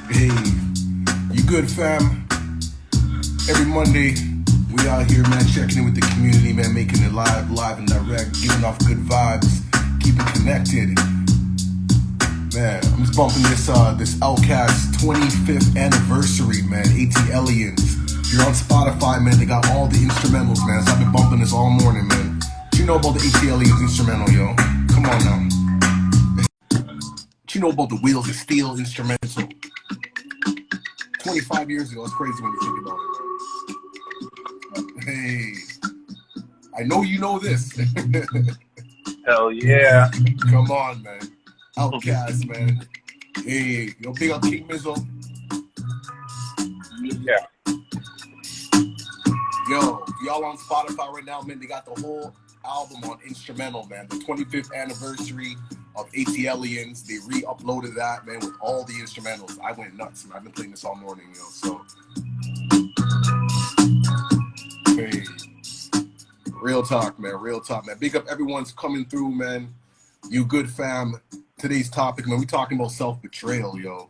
Hey, you good, fam? Every Monday, we out here, man, checking in with the community, man, making it live and direct, giving off good vibes, keeping connected. Man, I'm just bumping this Outcast 25th anniversary, man, ATLians. If you're on Spotify, man, they got all the instrumentals, man, so I've been bumping this all morning, man. What you know about the ATLians instrumental, yo? Come on now. What you know about the Wheels of Steel instrumental? 25 years ago, it's crazy when you think about it, man. Hey, I know you know this. Hell yeah. Come on, man. Outcast, man. Hey, yo, big up King Mizzle. Yeah. Yo, y'all on Spotify right now, man, they got the whole album on instrumental, man. The 25th anniversary of ATLians. They re-uploaded that, man, with all the instrumentals. I went nuts, man. I've been playing this all morning, yo, so. Hey. Real talk, man. Real talk, man. Big up everyone's coming through, man. You good, fam. Today's topic, man, we talking about self-betrayal, yo.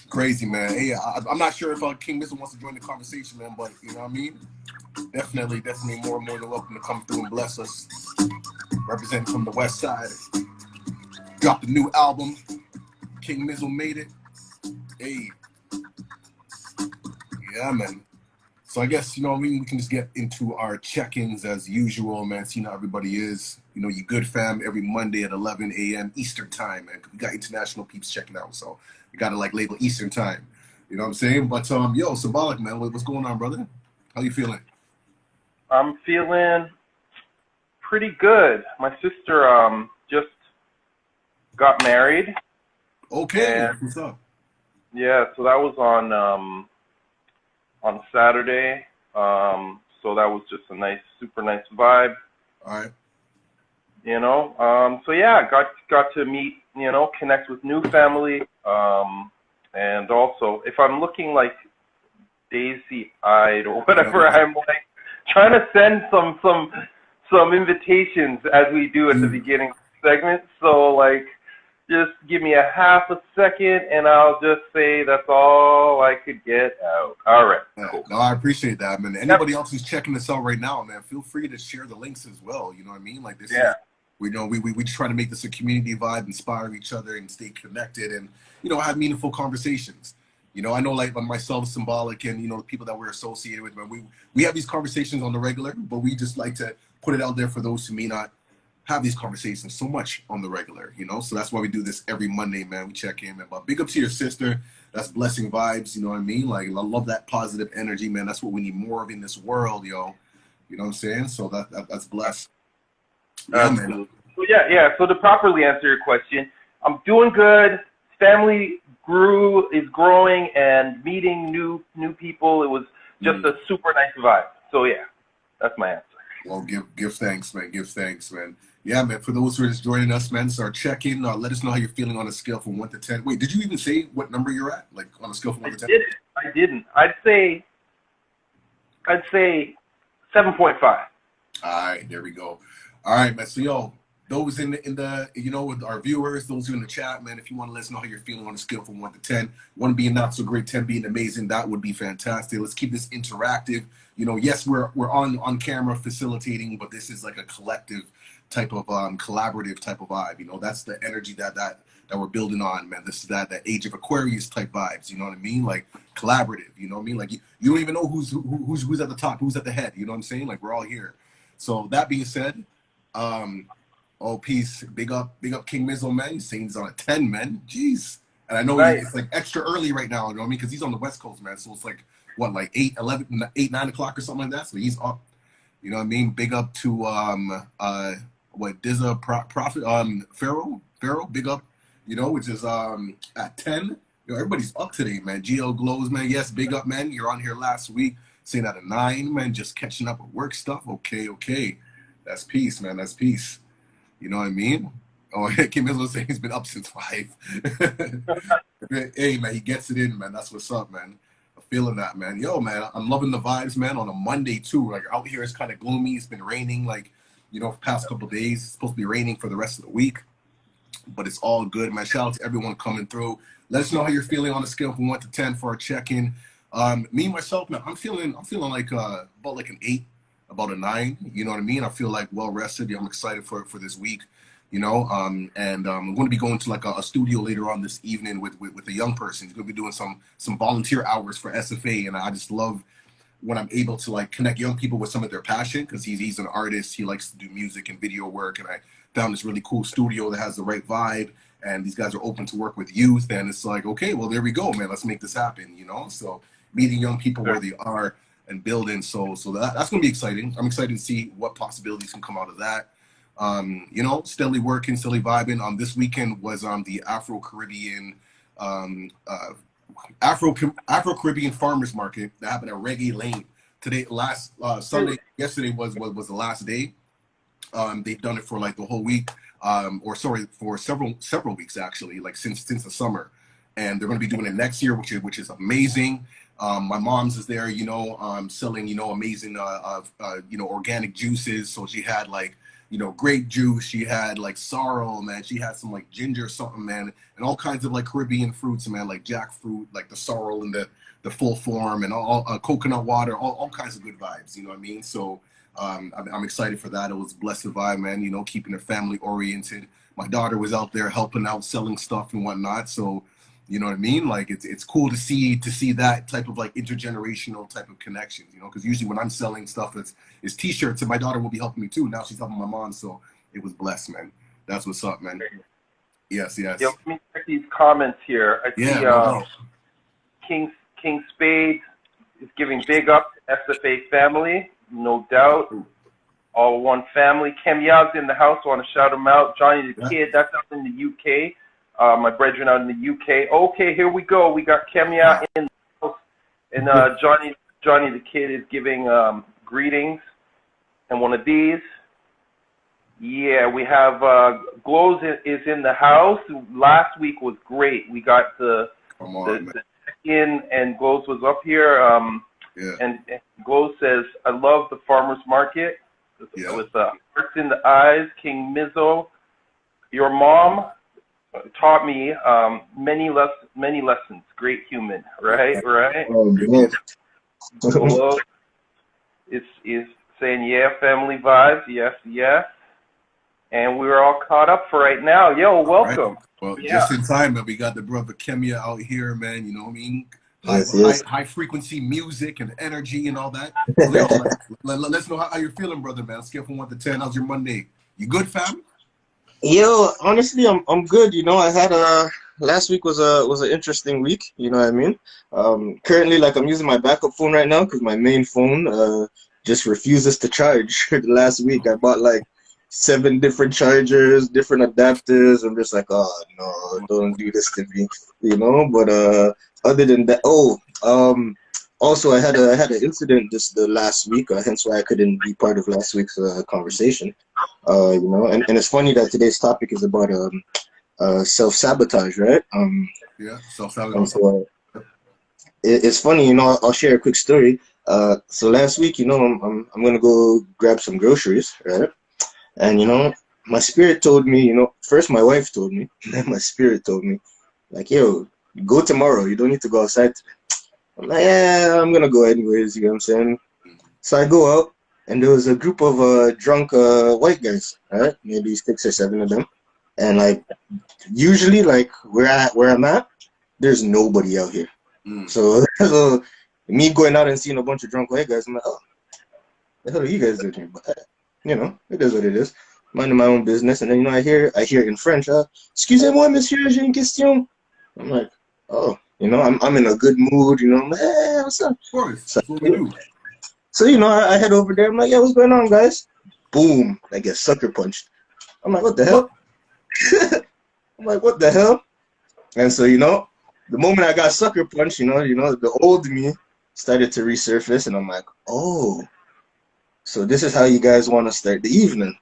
Crazy, man. Hey, I'm not sure if King Mizzle wants to join the conversation, man, but you know what I mean? Definitely more than welcome to come through and bless us. Representing from the West Side. Dropped a new album. King Mizzle made it. Hey. Yeah, man. So I guess, you know what I mean, we can just get into our check-ins as usual, man. Seeing how everybody is. You know, you good, fam, every Monday at 11 a.m. Eastern time, man. We got international peeps checking out, so we got to, like, label Eastern time. You know what I'm saying? But, yo, Symbolic, man, what's going on, brother? How you feeling? I'm feeling pretty good. My sister just got married. Okay, what's up? Yeah, so that was on Saturday. So that was just a super nice vibe. All right. You know, so yeah, got to meet, you know, connect with new family. And also, if I'm looking like daisy-eyed or whatever, I'm like trying to send some invitations as we do at the beginning of the segment. So like, just give me a half a second, and I'll just say that's all I could get out. All right, cool. No, I appreciate that, man. Anybody else who's checking this out right now, man, feel free to share the links as well. You know what I mean? Like this is, we try to make this a community vibe, inspire each other, and stay connected, and you know, have meaningful conversations. You know, I know like myself, Symbolic, and you know, the people that we're associated with, man, we have these conversations on the regular, but we just like to put it out there for those who may not have these conversations so much on the regular, you know? So that's why we do this every Monday, man. We check in, man. But big up to your sister. That's blessing vibes, you know what I mean? Like, I love that positive energy, man. That's what we need more of in this world, yo. You know what I'm saying? So that's blessed. Yeah, man. So yeah. So to properly answer your question, I'm doing good. Family is growing and meeting new people. It was just a super nice vibe. So yeah, that's my answer. Well, give thanks, man. Give thanks, man. Yeah, man. For those who are just joining us, man, this is our check-in. Let us know how you're feeling on a scale from 1 to 10. Wait, did you even say what number you're at? Like on a scale from 1 to 10? I didn't. I'd say 7.5. All right, there we go. All right, man. So yo, those in the you know, with our viewers, those who are in the chat, man, if you want to let us know how you're feeling on a scale from 1 to 10, 1 being not so great, 10 being amazing, that would be fantastic. Let's keep this interactive. You know, yes, we're on camera facilitating, but this is like a collective type of collaborative type of vibe. You know, that's the energy that we're building on, man. This is that Age of Aquarius type vibes. You know what I mean? Like collaborative. You know what I mean? Like you don't even know who's at the top, who's at the head. You know what I'm saying? Like we're all here. So that being said, oh peace, big up King Mizzle, man. He's saying he's on a 10, man. Jeez. And I know it's like extra early right now. You know what I mean? Because he's on the West Coast, man. So it's like what, like 8, 9 o'clock or something like that. So he's up. You know what I mean? Big up to Dizza Prophet Pharaoh, big up, you know, which is at 10. You know, everybody's up today, man. GL Glows, man. Yes, big up, man. You're on here last week saying at a 9, man, just catching up with work stuff. Okay. That's peace, man. That's peace. You know what I mean? Oh, Kim Mizzle saying he's been up since 5. Hey, man, he gets it in, man. That's what's up, man. Feeling that, man. Yo, man, I'm loving the vibes, man, on a Monday too. Like out here it's kind of gloomy. It's been raining, like, you know, past couple of days. It's supposed to be raining for the rest of the week. but it's all good, man. Shout out to everyone coming through. Let us know how you're feeling on a scale from 1 to 10 for our check-in. Me myself, man, I'm feeling like about like an 8, about a 9. You know what I mean? I feel like well rested. Yeah, I'm excited for this week. You know, and I'm going to be going to like a studio later on this evening with a young person. He's going to be doing some volunteer hours for SFA, and I just love when I'm able to like connect young people with some of their passion, because he's an artist. He likes to do music and video work, and I found this really cool studio that has the right vibe, and these guys are open to work with youth, and it's like, okay, well, there we go, man, let's make this happen, you know. So meeting young people where they are and building, so that's going to be exciting. I'm excited to see what possibilities can come out of that. You know, steadily working, steadily vibing. This weekend was the Afro-Caribbean Afro-Caribbean farmers market that happened at Reggae Lane today. Last Sunday, yesterday was the last day. They've done it for like the whole week, or sorry, for several weeks actually, like since the summer, and they're going to be doing it next year, which is amazing. My mom's is there, you know, selling, you know, amazing you know, organic juices. So she had like, you know, grape juice, she had like sorrel, man, she had some like ginger something, man, and all kinds of like Caribbean fruits, man, like jackfruit, like the sorrel in the full form, and all coconut water, all kinds of good vibes, you know what I mean? So I'm excited for that. It was blessed vibe, man, you know, keeping it family oriented. My daughter was out there helping out, selling stuff and whatnot, so you know what I mean? Like it's cool to see that type of like intergenerational type of connections, you know, because usually when I'm selling stuff, it's t-shirts, and my daughter will be helping me too. Now she's helping my mom, so it was blessed, man. That's what's up, man. Yes. Yo, let me check these comments here. I see King Spade is giving big up to SFA family, no doubt. All one family. Kemia's in the house. I want to shout him out. Johnny the Kid, that's out in the UK. My brethren out in the UK. Okay, here we go. We got Kemia in the house, and Johnny the Kid is giving greetings. And one of these, yeah, we have Glows is in the house. Last week was great. We got the check-in, and Glows was up here. And Glows says, "I love the farmers market with hearts in the eyes." King Mizzo, your mom taught me many lessons. Great human, right? Oh, man. Hello. Is saying, yeah, family vibes, yes. And we're all caught up for right now. Yo, welcome. Right. Well, just in time, man. We got the brother Kemia out here, man. You know what I mean? High frequency music and energy and all that. So, yo, let's know how you're feeling, brother, man. Scale from 1 to 10. How's your Monday? You good, fam? Yo, honestly, I'm good. You know, I had last week was an interesting week. You know what I mean? Currently, like, I'm using my backup phone right now because my main phone just refuses to charge. Last week, I bought like 7 different chargers, different adapters. I'm just like, oh no, don't do this to me, you know. But other than that, also I had an incident the last week, hence why I couldn't be part of last week's conversation. You know, and it's funny that today's topic is about self-sabotage, right? Yeah, self-sabotage. So, it's funny, you know. I'll share a quick story. So last week, you know, I'm gonna go grab some groceries, right? And you know, my spirit told me, you know, first my wife told me, then my spirit told me, like, yo, go tomorrow. You don't need to go outside today. I'm like, yeah, I'm gonna go anyways. You know what I'm saying? So I go out, and there was a group of drunk white guys, right? Maybe 6 or 7 of them. And like, usually, like where I'm at, there's nobody out here. So me going out and seeing a bunch of drunk white guys, I'm like, oh, the hell are you guys doing here? But you know, it is what it is. Minding my own business, and then you know, I hear in French, "Excusez-moi, monsieur, j'ai une question." I'm like, oh, you know, I'm in a good mood, you know. I'm like, hey, what's up? Of course, that's what we do. So you know, I head over there. I'm like, yeah, what's going on, guys? Boom! I get sucker punched. I'm like, what the hell? I'm like, what the hell? And so you know, the moment I got sucker punched, you know, the old me started to resurface, and I'm like, oh. So this is how you guys want to start the evening.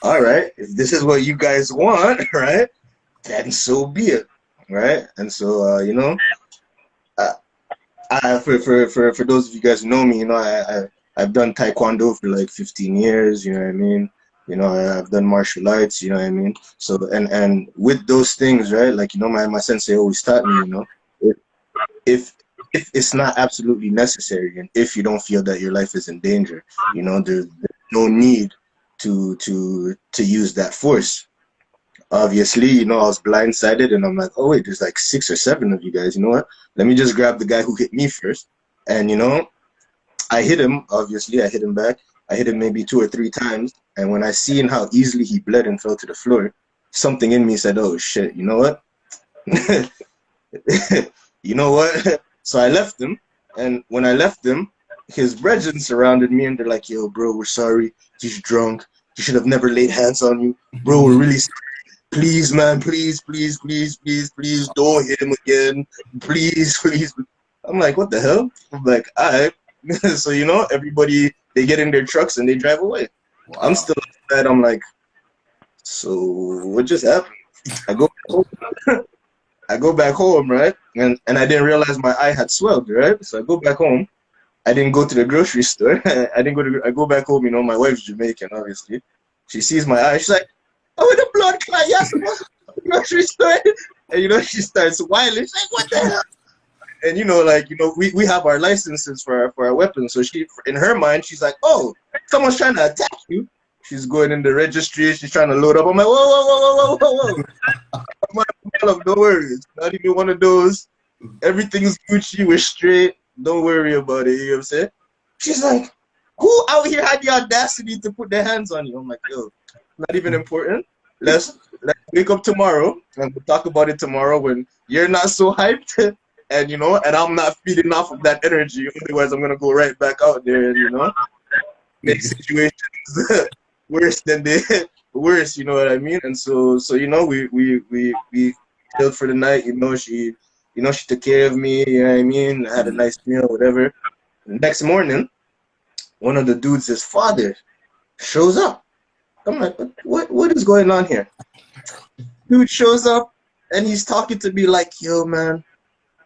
All right, if this is what you guys want, right, then so be it, right? And so, you know, for those of you guys who know me, you know, I've done Taekwondo for like 15 years, you know what I mean? You know, I've done martial arts. You know what I mean? So and with those things, right? Like, you know, my sensei always taught me, you know, if if it's not absolutely necessary, and if you don't feel that your life is in danger, you know, there's no need to use that force. Obviously, you know, I was blindsided, and I'm like, oh wait, there's like 6 or 7 of you guys. You know what? Let me just grab the guy who hit me first. And you know, I hit him. Obviously, I hit him back. I hit him maybe 2 or 3 times. And when I seen how easily he bled and fell to the floor, something in me said, oh shit, you know what? You know what? So I left him, and when I left him, his brethren surrounded me, and they're like, "Yo, bro, we're sorry. He's drunk. He should have never laid hands on you, bro. We're really sorry. Please, man, please, please, please, please, please, don't hit him again, please, please." I'm like, "What the hell?" I'm like, "All right." So you know, everybody they get in their trucks and they drive away. I'm Wow. still outside. I'm like, "So what just happened?" I go. I go back home, right? And I didn't realize my eye had swelled, right? So I go back home. I didn't go to the grocery store. I didn't go to. I go back home. You know, my wife's Jamaican, obviously. She sees my eye. She's like, "Oh, the blood clot. You're supposed to go to the grocery store." And you know, she starts whining. She's like, "What the hell?" And you know, like, you know, we have our licenses for our weapons. So she, in her mind, she's like, "Oh, someone's trying to attack you." She's going in the registry. She's trying to load up. I'm like, "Whoa, whoa, whoa, whoa, whoa, whoa, whoa! Don't worry. It's not even one of those. Everything's Gucci. We're straight. Don't worry about it." You know what I'm saying? She's like, "Who out here had the audacity to put their hands on you?" I'm like, "Yo, not even important. Let's wake up tomorrow and we'll talk about it tomorrow when you're not so hyped and you know, and I'm not feeding off of that energy. Otherwise, I'm gonna go right back out there and you know, make situations worse than they worse. You know what I mean? And so you know, we chilled for the night. You know, she took care of me. You know what I mean? I had a nice meal, whatever. The next morning, one of the dudes, his father, shows up. I'm like, what is going on here? Dude shows up and he's talking to me like, "Yo, man,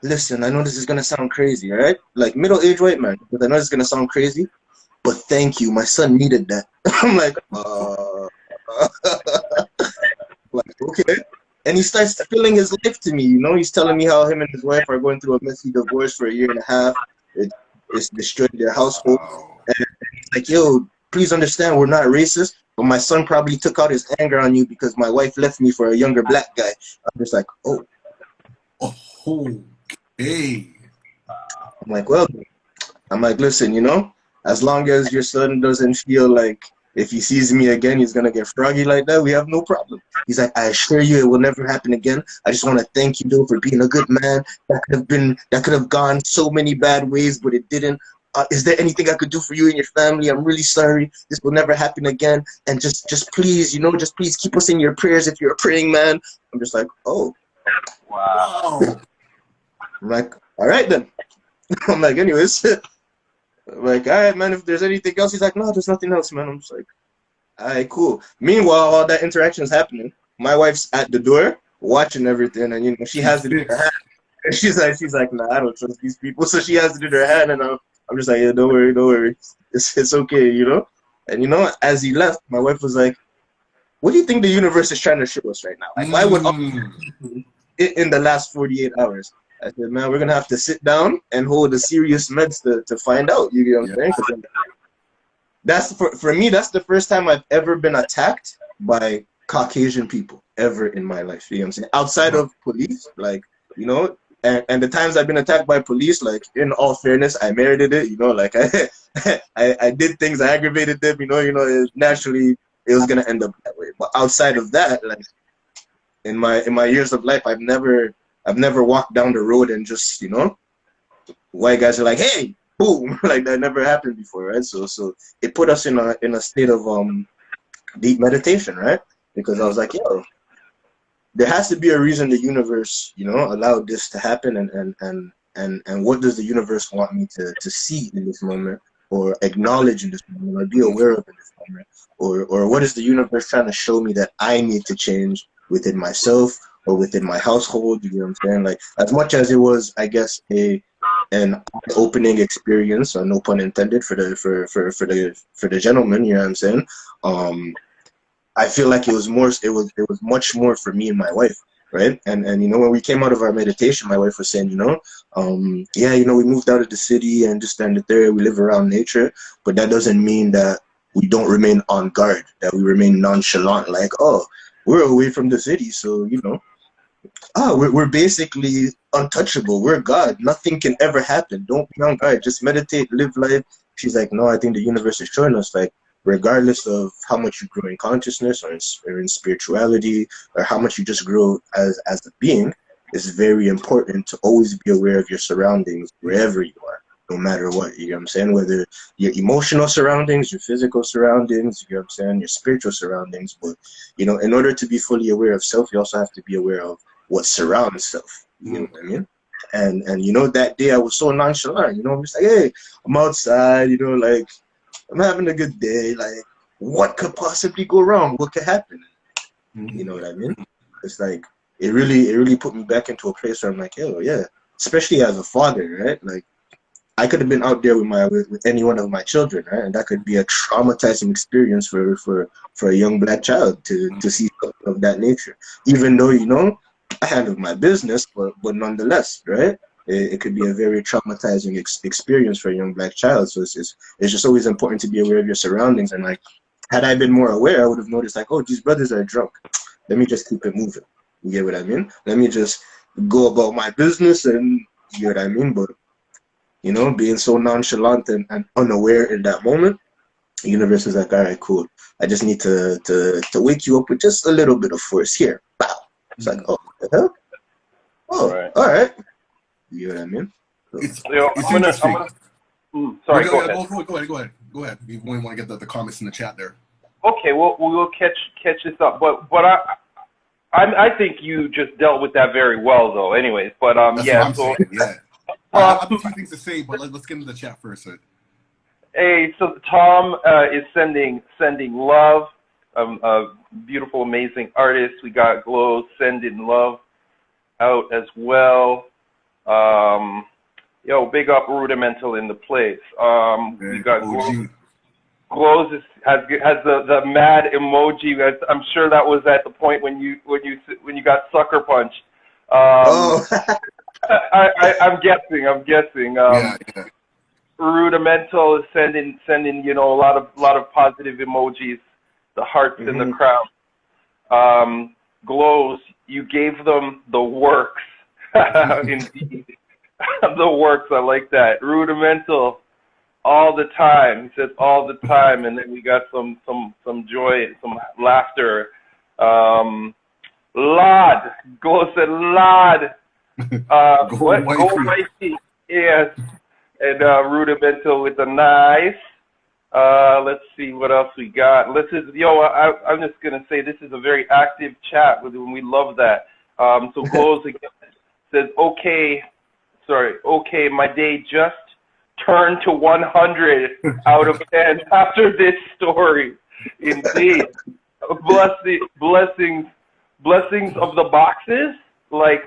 listen, I know this is gonna sound crazy, all right? Like middle-aged white man, but I know it's gonna sound crazy, but thank you. My son needed that." I'm like, like, okay. And he starts spilling his life to me, you know? He's telling me how him and his wife are going through a messy divorce for a year and a half. It's destroyed their household. Wow. And he's like, "Yo, please understand, we're not racist, but my son probably took out his anger on you because my wife left me for a younger black guy." I'm just like, oh. Okay. I'm like, well, I'm like, listen, you know, as long as your son doesn't feel like if he sees me again, he's gonna get froggy like that, we have no problem. He's like, "I assure you it will never happen again. I just want to thank you though for being a good man. That could have gone so many bad ways, but it didn't. Is there anything I could do for you and your family? I'm really sorry. This will never happen again. And just please, you know, just please keep us in your prayers if you're a praying man." I'm just like, oh. Wow. Wow. I'm like, all right then. I'm like, anyways. I'm like, all right, man, if there's anything else. He's like, "No, there's nothing else, man." I'm just like, all right, cool. Meanwhile, all that interaction is happening. My wife's at the door watching everything, and you know, she She's has it in her pissed. hand. And she's like, "Nah, I don't trust these people." So she has it in her hand, and I'm just like, "Yeah, don't worry, don't worry. It's okay, you know." And you know, as he left, my wife was like, "What do you think the universe is trying to show us right now? Like, why would all Mm. it in the last 48 hours?" I said, "Man, we're gonna have to sit down and hold a serious meds to find out." You get what Yeah. I'm saying? 'Cause that's for me. That's the first time I've ever been attacked by Caucasian people ever in my life. You know what I'm saying? Outside Wow. of police, like you know, and the times I've been attacked by police, like in all fairness, I merited it. You know, like I did things, I aggravated them. Naturally it was gonna end up that way. But outside of that, like in my years of life, I've never walked down the road and just white guys are like, "Hey, boom," like that never happened before, right? So it put us in a state of deep meditation, right? Because I was like, yo, there has to be a reason the universe, allowed this to happen, and what does the universe want me to see in this moment, or acknowledge in this moment, or be aware of in this moment, or what is the universe trying to show me that I need to change within myself or within my household? You know what I'm saying? Like, as much as it was, I guess, an opening experience, no pun intended, for the gentleman, you know what I'm saying? I feel like it was much more for me and my wife, right? And when we came out of our meditation, my wife was saying, yeah, we moved out of the city and just stand there, we live around nature, but that doesn't mean that we don't remain on guard, that we remain nonchalant, like, oh, we're away from the city, so we're basically untouchable. We're God. Nothing can ever happen. Don't be on guard. Just meditate, live life. She's like, no, I think the universe is showing us, like, regardless of how much you grow in consciousness or in spirituality, or how much you just grow as a being, it's very important to always be aware of your surroundings wherever you are, no matter what. You know what I'm saying? Whether your emotional surroundings, your physical surroundings, you know what I'm saying, your spiritual surroundings. But, in order to be fully aware of self, you also have to be aware of what surrounds self. You know what I mean? And that day I was so nonchalant, I'm just like, hey, I'm outside, like, I'm having a good day, like, what could possibly go wrong? What could happen? You know what I mean? It's like, it really put me back into a place where I'm like, yo, yeah, especially as a father, right? Like, I could have been out there with any one of my children, right? And that could be a traumatizing experience for a young black child to see something of that nature. Even though, I handle my business, but nonetheless, right? It could be a very traumatizing experience for a young black child. So it's just always important to be aware of your surroundings. And, like, had I been more aware, I would have noticed, like, oh, these brothers are drunk. Let me just keep it moving. You get what I mean? Let me just go about my business, and you get what I mean? But, being so nonchalant and unaware in that moment, the universe is like, all right, cool. I just need to wake you up with just a little bit of force here. Bow. It's like, oh, what the hell? Oh, right. All right. You know what I mean? So, it's interesting. Sorry, go ahead. Go ahead. You want to get the comments in the chat there. Okay, well, we'll catch this up. But I think you just dealt with that very well, though. Anyways, but That's yeah. What I'm saying, yeah. I have a few things to say, but let's get into the chat first. Hey, so Tom is sending love. A beautiful, amazing artist. We got Glow sending love out as well. Big up Rudimental in the place. We got Glows has the mad emoji. I'm sure that was at the point when you got sucker punched. I'm guessing. Yeah. Rudimental is sending a lot of positive emojis, the hearts and the crown. Glows, you gave them the works. Indeed. The works, I like that. Rudimental, all the time. He says all the time, and then we got some joy, some laughter. Lod, Glow said Lod. Go Wifey. Yes. And Rudimental with the nice. Let's see what else we got. I'm just gonna say this is a very active chat with we love that. So Glows again says, okay, my day just turned to 100 out of 10 after this story. Indeed. Blessings of the boxes, I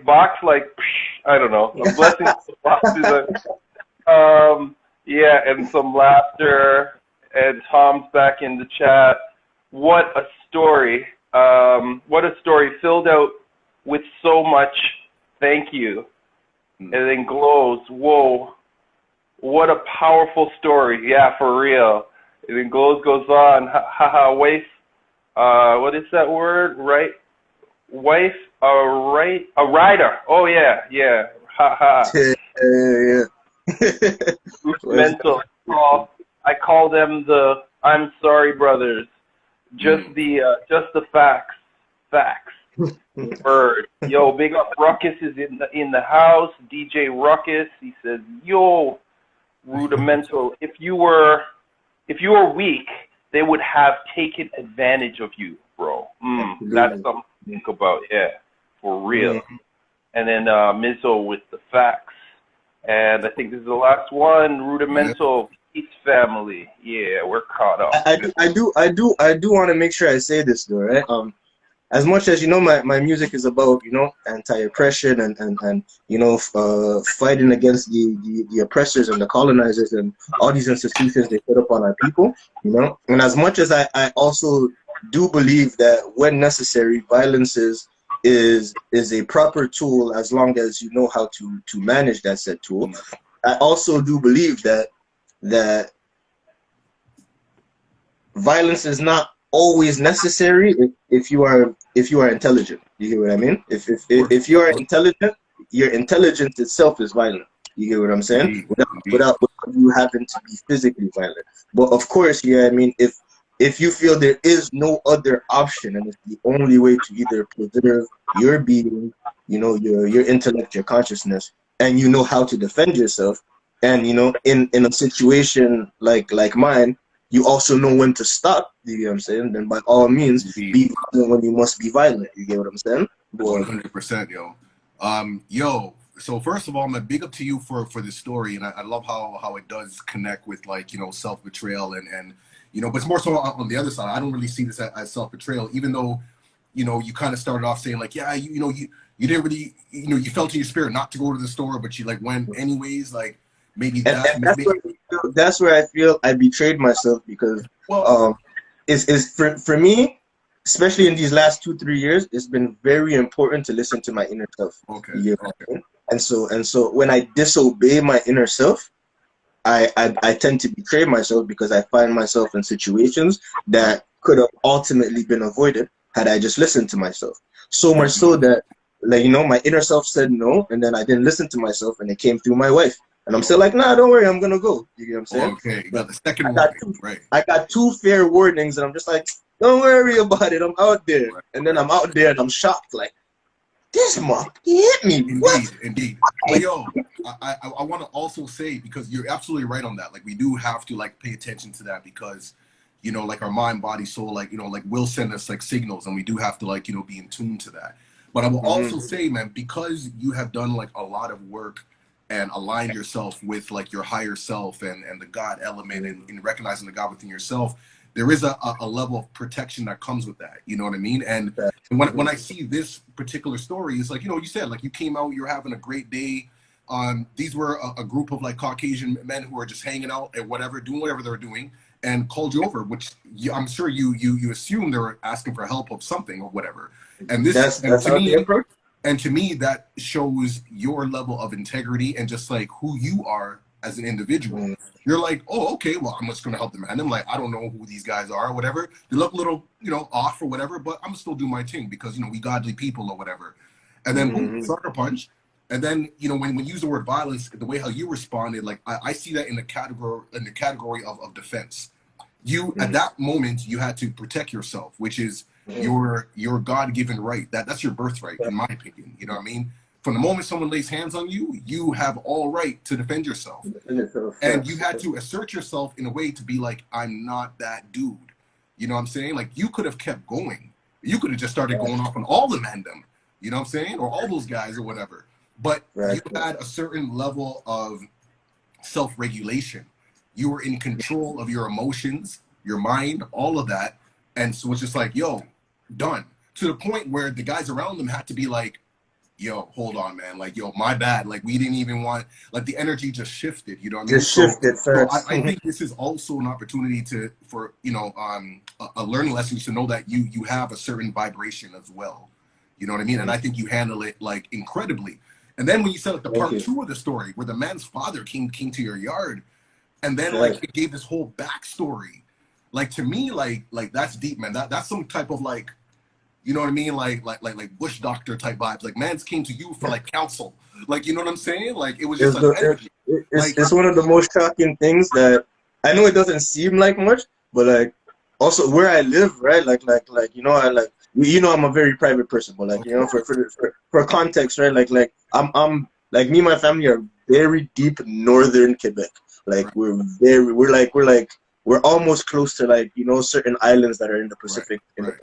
don't know. Blessings of the boxes. Yeah, and some laughter, and Tom's back in the chat. What a story. What a story filled out with so much thank you. And then Glows, whoa, what a powerful story. Yeah, for real. And then Glows goes on, wife, what is that word? Right? Wife, a rider. Oh, yeah, haha. Yeah. Mental. I call them the I'm sorry brothers. Just the facts. Word. Yo, big up Ruckus is in the house. DJ Ruckus. He says, yo, Rudimental. If you were weak, they would have taken advantage of you, bro. That's something to think about. Yeah, for real. And then Mizzo with the facts. And I think this is the last one. Rudimental Peace Family. Yeah, we're caught up. I do want to make sure I say this though, right? as much as, you know, my music is about, you know, anti-oppression and you know, fighting against the oppressors and the colonizers and all these institutions they put up on our people, you know, and as much as I also do believe that when necessary, violence is a proper tool as long as you know how to manage that said tool. I also do believe that violence is not always necessary if you are intelligent. You get what I mean? If you are intelligent, your intelligence itself is violent. You get what I'm saying? Indeed, indeed. Without you having to be physically violent. But of course, yeah, I mean, if you feel there is no other option and it's the only way to either preserve your being, you know, your intellect, your consciousness, and you know how to defend yourself, and you know, in a situation like mine, you also know when to stop. You get what I'm saying? Then by all means, Indeed. be violent when you must be violent. You get what I'm saying? But 100%, yo. Yo, so first of all, I'm a big up to you for this story, and I love how it does connect with, like, you know, self-betrayal and you know, but it's more so on the other side. I don't really see this as self-betrayal, even though, you know, you kind of started off saying like, yeah, you know, you didn't really, you know, you felt in your spirit not to go to the store, but you like went anyways. Like maybe and maybe, that's where I feel I betrayed myself because well, um is for me, especially in these last 2 3 years, it's been very important to listen to my inner self. okay, You get what okay, I mean? And so when I disobey my inner self, I tend to betray myself because I find myself in situations right. that could have ultimately been avoided had I just listened to myself. So Fair much so enough. that, like, you know, my inner self said no, and then I didn't listen to myself, and it came through my wife. And I'm still like, nah, don't worry, I'm gonna go. You get what I'm saying? Okay, you But got the second I got warning, two, right? I got two fair warnings, and I'm just like, don't worry about it. I'm out there, Right, and then right. I'm out there, and I'm shocked, like, this monkey hit me. What? Indeed, indeed. But yo, I want to also say, because you're absolutely right on that. Like we do have to like pay attention to that because, you know, like our mind, body, soul, like, you know, like will send us like signals, and we do have to, like, you know, be in tune to that. But I will Mm-hmm. also say, man, because you have done like a lot of work and aligned yourself with like your higher self and the God element and recognizing the God within yourself, there is a level of protection that comes with that. You know what I mean? And when I see this particular story, it's like, you know, you said, like, you came out, you're having a great day. These were a group of like Caucasian men who were just hanging out and whatever, doing whatever they were doing, and called you over, which I'm sure you assume they were asking for help of something or whatever. And this, and That's how they approach. to me, that shows your level of integrity and just like who you are as an individual. Mm, You're like, oh, okay, well, I'm just gonna help them. And I'm like, I don't know who these guys are or whatever. They look a little, you know, off or whatever, but I'm gonna still do my thing because, you know, we godly people or whatever. And then boom, mm, sucker punch. And then, you know, when you use the word violence, the way how you responded, like I see that in the category of defense. You at mm, that moment you had to protect yourself, which is mm. your God-given right. That's your birthright, in my opinion. You know what I mean? From the moment someone lays hands on you, you have all right to defend yourself. And it's a And you facts. had to assert yourself in a way to be like, I'm not that dude. You know what I'm saying? Like you could have kept going. You could have just started going off on all the mandem. You know what I'm saying? Or all those guys or whatever. But you Right. had a certain level of self-regulation. You were in control of your emotions, your mind, all of that. And so it's just like, yo, done. To the point where the guys around them had to be like, yo, hold on, man. Like, yo, my bad. Like, we didn't even want, like, the energy just shifted. You know what I mean? Just So, shifted facts. I think this is also an opportunity for you know, a learning lesson to know that you have a certain vibration as well. You know what I mean? And I think you handle it like incredibly. And then when you said like the Thank part you. two of the story, where the man's father came to your yard, and then like Facts. it gave this whole backstory. Like to me, like that's deep, man. That's some type of like, you know what I mean? Like Bush doctor type vibes. Like man's came to you for like counsel. Like, you know what I'm saying? Like it was just It's, like the, energy. Like it's one of the most shocking things that I know it doesn't seem like much, but like also where I live, right? Like you know, I like you know I'm a very private person, but like of you know course, for context, right? Like I'm like me and my family are very deep northern Quebec. Like right, we're almost close to like you know certain islands that are right, In the right.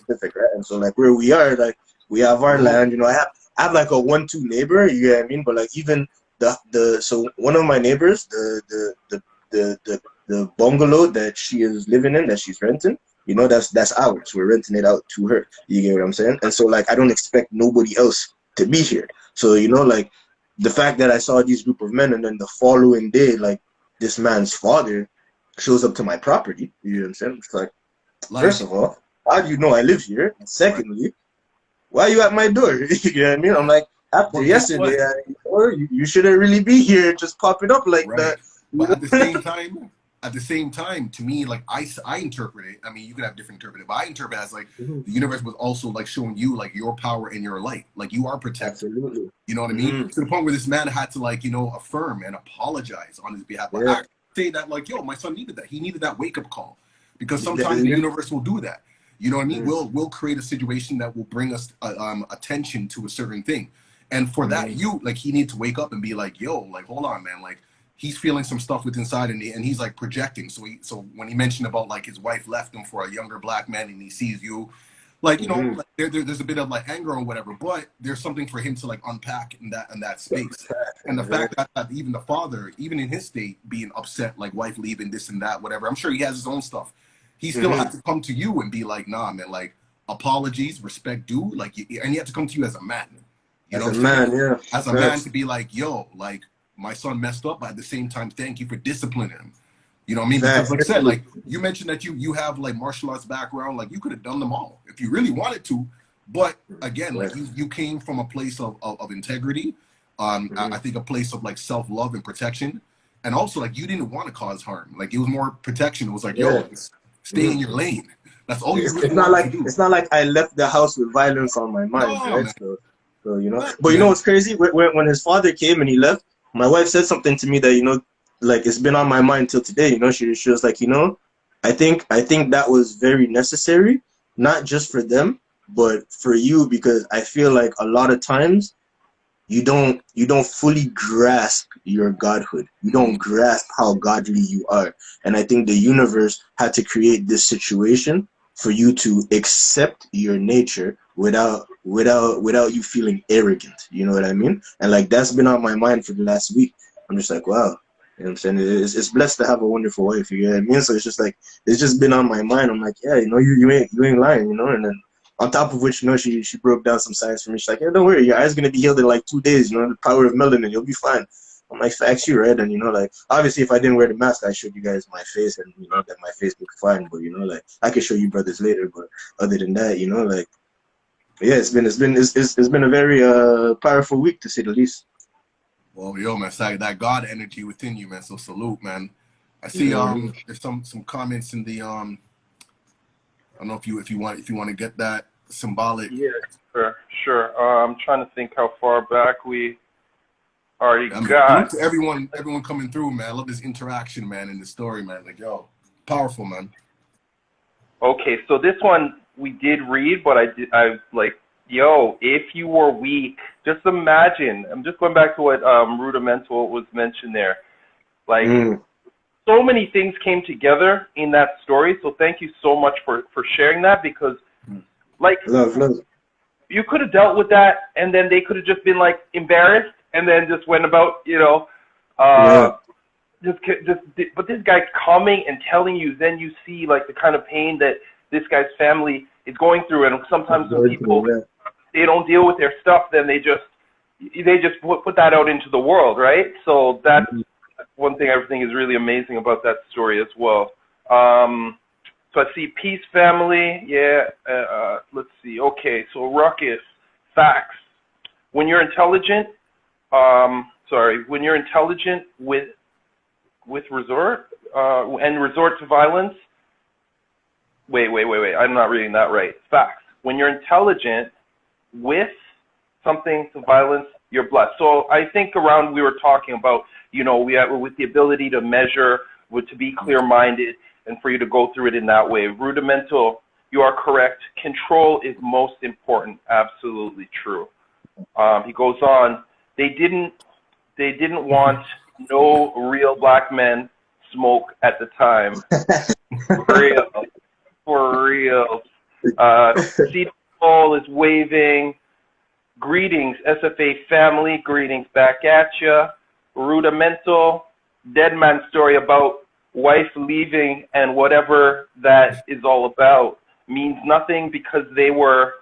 Pacific, right? And so like where we are, like we have our You're home. land. You know, I have like a 1-2 neighbor. You know what I mean? But like even the so one of my neighbors, the bungalow that she is living in, that she's renting, You know, that's ours. We're renting it out to her. You get what I'm saying? And so like I don't expect nobody else to be here. So, you know, like the fact that I saw these group of men and then the following day, like this man's father shows up to my property. You know what I'm saying? It's like, first Like, of all, how do you know I live here? And right. secondly, why are you at my door? You know what I mean? I'm like, after But guess yesterday, what? you shouldn't really be here just popping up like Right. that. But at the same time, to me, like I interpret it. I mean, you could have different interpret it, but I interpret it as like Mhm. the universe was also like showing you like your power and your light. Like you are protected. Absolutely. You know what I mean? Hmm. To the point where this man had to like, affirm and apologize on his behalf. But Yeah. I say that like, yo, my son needed that. He needed that wake up call. Because Yeah. sometimes the Yeah. universe will do that. You know what I mean? Mm. We'll create a situation that will bring us attention to a certain thing. And for that, Mhm. he needs to wake up and be like, yo, like, hold on, man. Like, he's feeling some stuff with inside and he's like projecting. So when he mentioned about like his wife left him for a younger black man and he sees you, like, Mhm. like there's a bit of like anger or whatever, but there's something for him to like unpack in that space. And the Yeah. fact that even the father, even in his state, being upset, like wife leaving, this and that, whatever, I'm sure he has his own stuff. He still Mhm. had to come to you and be like, nah, man, like apologies, respect due, like, and he had to come to you as a man. You know As a what I'm saying? man, yeah. As a man Facts. to be like, yo, like my son messed up, but at the same time, thank you for disciplining him. You know what I mean? Because Facts. like I said, like you mentioned that you have like martial arts background, like you could have done them all if you really wanted to. But again, Yeah. like you came from a place of integrity. I Mhm. think a place of like self-love and protection. And also like you didn't want to cause harm. Like it was more protection. It was like, yo, Yeah. just stay in Mhm. your lane. That's all you really It's not wanted to like do. I left the house with violence on my mind, No, right? man. So you know, but Exactly, you know man. what's crazy? When his father came and he left, my wife said something to me that like it's been on my mind till today. You know, she was like, I think that was very necessary, not just for them, but for you because I feel like a lot of times you don't fully grasp your godhood. You don't grasp how godly you are. And I think the universe had to create this situation for you to accept your nature without you feeling arrogant. You know what I mean? And like that's been on my mind for the last week. I'm just like, wow. You know what I'm saying? It's blessed to have a wonderful wife, you know what I mean? So it's just like it's just been on my mind. I'm like, yeah, you ain't lying, and then on top of which, she broke down some science for me. She's like, yeah, don't worry, your eye's gonna be healed in like 2 days. The power of melanin, you'll be fine. I'm like, facts, you right? And like obviously, if I didn't wear the mask, I showed you guys my face, and that my face looked fine. But like I could show you brothers later. But other than that, like yeah, it's been a very powerful week to say the least. Well, yo, man, it's like that God energy within you, man. So salute, man. I see Hmm. there's some comments in the I don't know if you want to get that symbolic. Yeah, sure. I'm trying to think how far back we already I mean, salute got. to everyone coming through, man. I love this interaction, man, in the story, man. Like, yo, powerful, man. Okay, so this one we did read, but I like, yo, if you were weak, just imagine. I'm just going back to what rudimental was mentioned there. Like, Mm. so many things came together in that story. So thank you so much for sharing that because, like, Love. you could have dealt with that, and then they could have just been like embarrassed, and then just went about, Yeah. but this guy's coming and telling you, then you see like the kind of pain that this guy's family is going through, and sometimes when people Yeah. they don't deal with their stuff, then they just put that out into the world, right? So that's one thing I think is really amazing about that story as well. So I see Peace Family, yeah. Let's see. Okay, so Ruckus, facts. When you're intelligent, when you're intelligent with resort and resort to violence. Wait. I'm not reading that right. Facts. When you're intelligent with something to violence, you're blessed. So I think around we were talking about, we have with the ability to measure, to be clear-minded, and for you to go through it in that way. Rudimental, you are correct. Control is most important. Absolutely true. He goes on. They didn't want no real black men smoke at the time. For real. For real. Cedar Hall is waving. Greetings, SFA family. Greetings back at ya. Rudimental. Dead man story about wife leaving and whatever that is all about means nothing because they were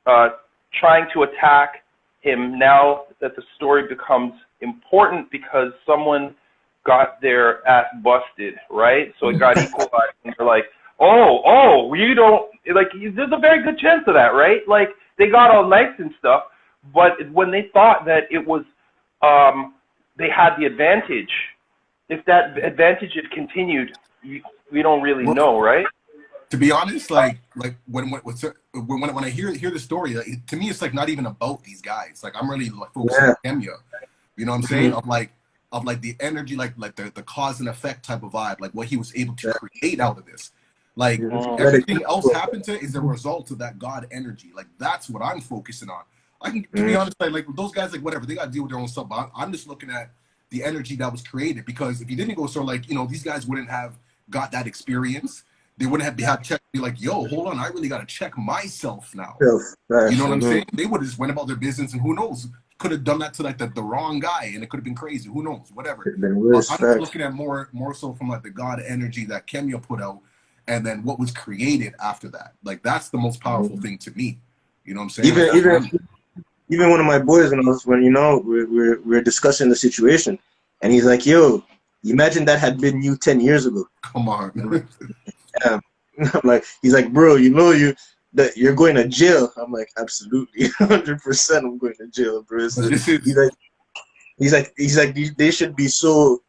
trying to attack him. Now that the story becomes important because someone got their ass busted, right? So it got equalized, and they're like, oh, you don't, like, there's a very good chance of that, right? Like, they got all nice and stuff, but when they thought that it was, they had the advantage, if that advantage had continued, we don't really know, right? To be honest, like when I hear the story, like, to me, it's like not even about these guys. Like, I'm really like focused on Kenya. You know what I'm saying? Of like the energy, like the cause and effect type of vibe, like what he was able to create out of this. Like everything else happened to is a result of that God energy. Like that's what I'm focusing on. I can, to be honest, like those guys, like whatever, they got to deal with their own stuff. But I'm just looking at the energy that was created, because if you didn't go, so like, you know, these guys wouldn't have got that experience. They wouldn't have had check, be like, yo, hold on, I really got to check myself now. You know what I'm saying? They would have just went about their business, and who knows, could have done that to like the wrong guy, and it could have been crazy. Who knows? Whatever. I'm just looking at more so from like the God energy that Kenya put out, and then what was created after that. Like that's the most powerful thing to me. You know what I'm saying? Even one of my boys, when you know we're discussing the situation, and he's like, "Yo, imagine that had been you 10 years ago." Come on, man. Yeah. I'm like, he's like, "Bro, you know that you're going to jail." I'm like, "Absolutely, 100%, I'm going to jail, bro." So he's like, they should be so.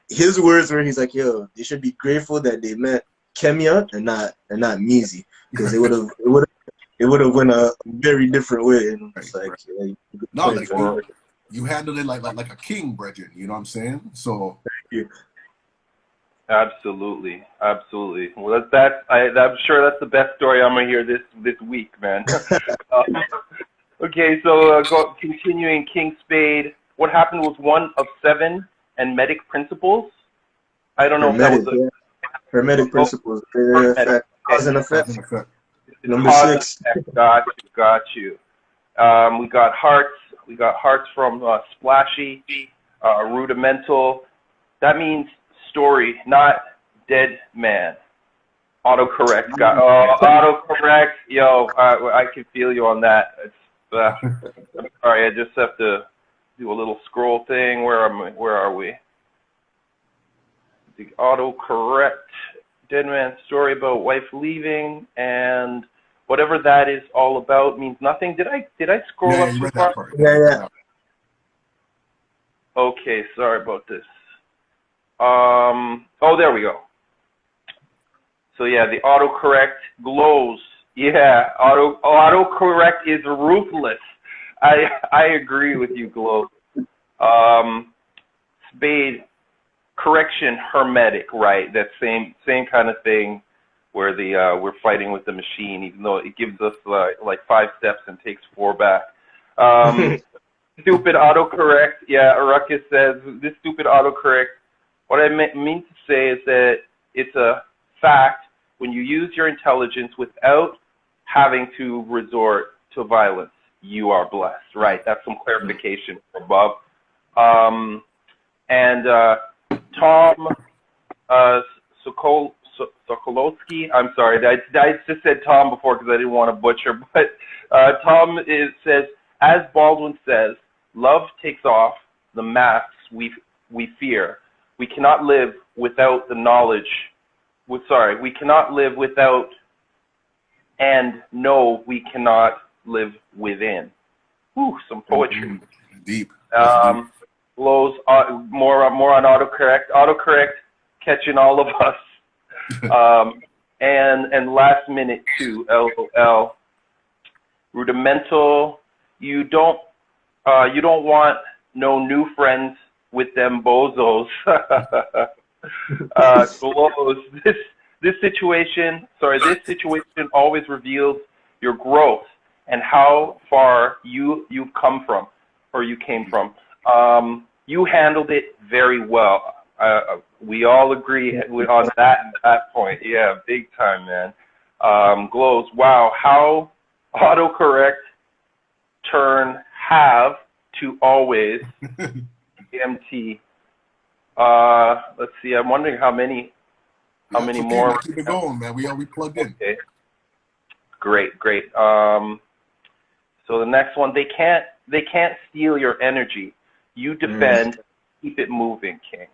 His words were, he's like, "Yo, they should be grateful that they met Kemia and not Mizi, because it would have went a very different way." And it's like, no, like you handled it like a king, brethren. You know what I'm saying? So thank you. Absolutely. Well, I'm sure that's the best story I'm gonna hear this week, man. Okay, so continuing King Spade. What happened was 1 of 7 Hermetic principles. I don't know if that was Hermetic principles. Cause and effect. Number 6. Got you. We got hearts. We got hearts from Splashy, rudimental. That means story, not dead man. Autocorrect. Autocorrect. Yo, I can feel you on that. It's, I'm sorry, I just have to do a little scroll thing. Where are we? The autocorrect. Dead man story about wife leaving, and whatever that is all about means nothing. Did I scroll up too far? Yeah. Okay, sorry about this. Oh, there we go. So yeah, the autocorrect glows. Yeah, autocorrect is ruthless. I agree with you, Glow. Spade, correction, hermetic, right? That same kind of thing, where we're fighting with the machine, even though it gives us like 5 steps and takes 4 back. Stupid autocorrect. Yeah, Ruckus says this stupid autocorrect. What I mean to say is that it's a fact when you use your intelligence without having to resort to violence, you are blessed, right? That's some clarification above. And Tom Sokolowski, I'm sorry, I just said Tom before because I didn't want to butcher, but Tom says, as Baldwin says, love takes off the masks we fear. We cannot live without the knowledge. We cannot live without, and no, we cannot live within. Whew, some poetry. Deep. Blows more on autocorrect. Autocorrect catching all of us. And last minute too. LOL. Rudimental. You don't want no new friends with them bozos. Glows. This situation always reveals your growth and how far you've come from, or you came from. You handled it very well. We all agree on that point. Yeah, big time, man. Glows. Wow, how autocorrect turn have to always MT. Let's see. I'm wondering how many How Yeah, it's many okay, man. more? Keep it going, man. We plugged in. Okay. Great, great. So the next one, they can't steal your energy. You defend, keep it moving, King.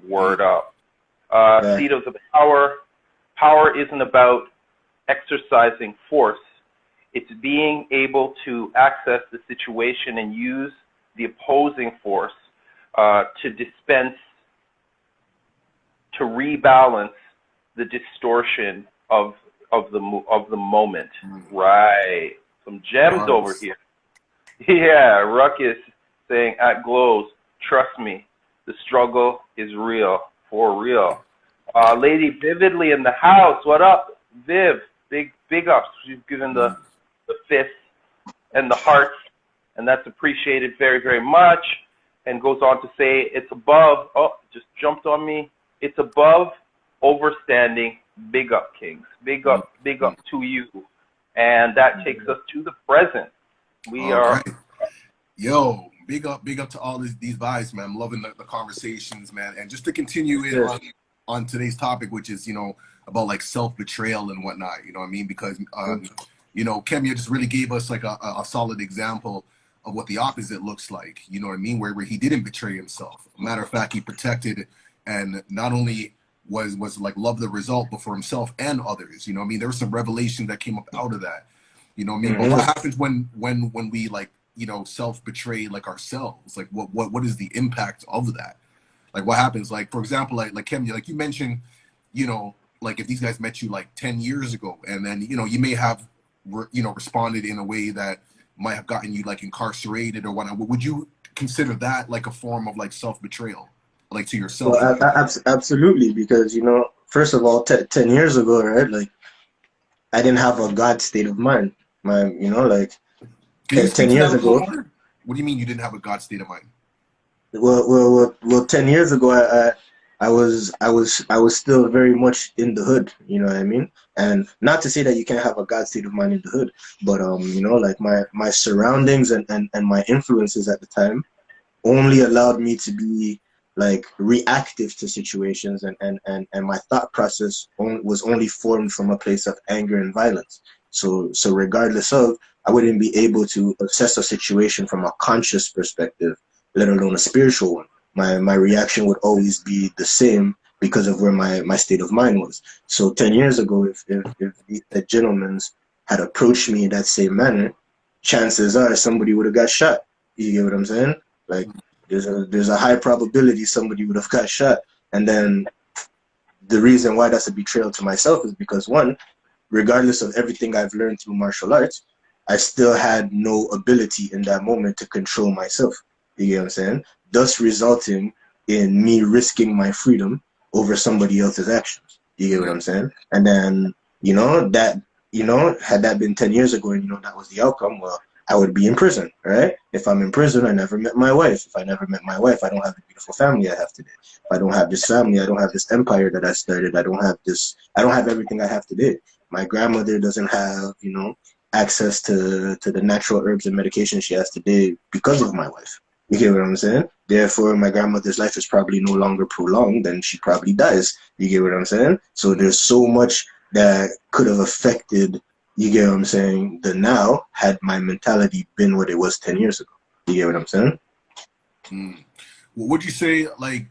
Word up. Yeah. Seat of the power. Power isn't about exercising force. It's being able to access the situation and use the opposing force to dispense, to rebalance the distortion of the moment. Right. Some gems over here. Yeah, Ruckus saying at Glows, trust me, the struggle is real, for real. Lady Vividly in the house, what up, Viv? Big ups. She's given the fist and the hearts, and that's appreciated very, very much. And goes on to say it's above. Oh, just jumped on me. It's above overstanding. Big up, Kings. Big up to you. And that takes us to the present. We All are. right. Yo, big up to all these vibes, man. I'm loving the conversations, man. And just to continue in on today's topic, which is, about like self-betrayal and whatnot, you know what I mean? Because, Kemia just really gave us like a solid example of what the opposite looks like, you know what I mean? Where he didn't betray himself. Matter of fact, he protected and not only was like love the result, but for himself and others, you know what I mean? There was some revelation that came up out of that, you know what I mean? But what happens when we like, self-betray like ourselves? Like what is the impact of that? Like what happens? Like, for example, like Kemia, like you mentioned, like if these guys met you like 10 years ago and then, you may have, responded in a way that might have gotten you like incarcerated or whatnot. Would you consider that like a form of like self-betrayal, like to yourself? Well, absolutely, because first of all, 10 years ago, right? Like I didn't have a God state of mind. Like Can you 10, speak 10 to that years a little ago. more? What do you mean you didn't have a God state of mind? Well, 10 years ago, I was still very much in the hood. You know what I mean? And not to say that you can't have a God state of mind in the hood, but like my surroundings and my influences at the time only allowed me to be like reactive to situations, and my thought process was only formed from a place of anger and violence. So regardless of, I wouldn't be able to assess a situation from a conscious perspective, let alone a spiritual one. My reaction would always be the same because of where my state of mind was. So 10 years ago, if the gentlemen had approached me in that same manner, chances are somebody would have got shot. You get what I'm saying? Like there's a high probability somebody would have got shot. And then the reason why that's a betrayal to myself is because, one, regardless of everything I've learned through martial arts, I still had no ability in that moment to control myself. You get what I'm saying? Thus resulting in me risking my freedom over somebody else's actions. You get what I'm saying? And then, had that been 10 years ago and, that was the outcome, well, I would be in prison, right? If I'm in prison, I never met my wife. If I never met my wife, I don't have the beautiful family I have today. If I don't have this family, I don't have this empire that I started. I don't have everything I have today. My grandmother doesn't have, access to the natural herbs and medication she has today because of my wife. You get what I'm saying? Therefore, my grandmother's life is probably no longer prolonged and she probably dies. You get what I'm saying? So there's so much that could have affected, you get what I'm saying, the now, had my mentality been what it was 10 years ago. You get what I'm saying? Well, would you say like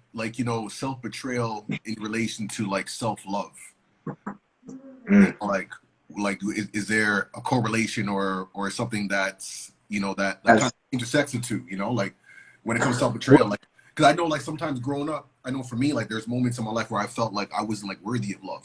self-betrayal in relation to like self-love? Is there a correlation or something that's that kind of intersects the two, like when it comes to self-betrayal? Like, because I know like sometimes growing up, I know for me, like there's moments in my life where I felt like I wasn't like worthy of love.